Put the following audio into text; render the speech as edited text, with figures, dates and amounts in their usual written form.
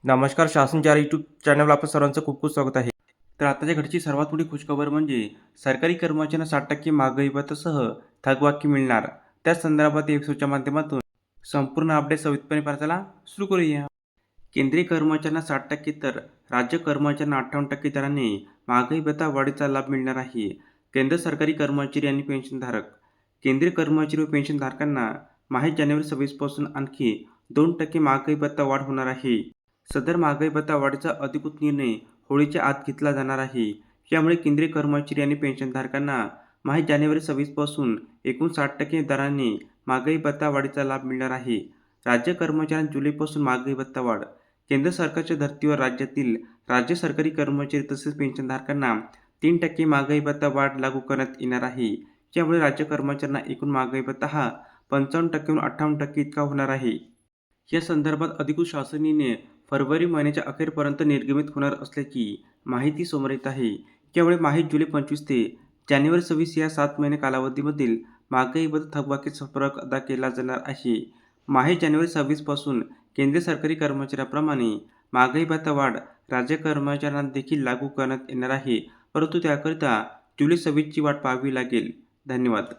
नमस्कार. शासन 4 यूट्यूब चॅनलवर आपलं सर्वांचं खूप खूप स्वागत आहे. तर आताच्या घडीची सर्वात मोठी खुशखबर म्हणजे सरकारी कर्मचाऱ्यांना 60% महागाई भत्त्यासह थकबाकी मिळणार. त्या संदर्भात एपिसोडच्या माध्यमातून संपूर्ण अपडेट सविस्तरपणे पाहण्याला सुरू करूया. केंद्रीय कर्मचाऱ्यांना 60% तर राज्य कर्मचाऱ्यांना 58% दराने महागाई भत्ता वाढीचा लाभ मिळणार आहे. केंद्र सरकारी कर्मचारी आणि पेन्शनधारक. केंद्रीय कर्मचारी व पेन्शनधारकांना माहे जानेवारी 26 पासून आणखी 2% महागाई भत्ता वाढ होणार आहे. सदर महागाई भत्ता वाढीचा अधिकृत निर्णय होळीच्या आत घेतला जाणार आहे. यामुळे केंद्रीय कर्मचारी आणि पेन्शनधारकांना माहे जानेवारी 26 पासून एकूण 60% दराने महागाई भत्ता वाढीचा लाभ मिळणार आहे. राज्य कर्मचाऱ्यांना जुलैपासून महागाई भत्ता वाढ. केंद्र सरकारच्या धर्तीवर राज्यातील राज्य सरकारी कर्मचारी तसेच पेन्शनधारकांना 3% महागाई भत्ता वाढ लागू करण्यात येणार आहे. यामुळे राज्य कर्मचाऱ्यांना एकूण महागाई भत्ता हा 55% वरून 58% इतका होणार आहे. या संदर्भात अधिकृत शासन निर्णय फेब्रुवारी महिन्याच्या अखेरपर्यंत निर्गमित होणार असल्याची माहिती समोर येत आहे. यामुळे माहे जुलै 25 ते जानेवारी 26 या 7 महिने कालावधीमधील महागाई भत्ता थकबाकीचा फरक अदा केला जाणार आहे. माहे जानेवारी 26 पासून केंद्रीय सरकारी कर्मचाऱ्यांप्रमाणे महागाई भत्ता वाढ राज्य कर्मचाऱ्यांना देखील लागू करण्यात येणार आहे, परंतु त्याकरिता जुलै 26 ची वाट पाहावी लागेल. धन्यवाद.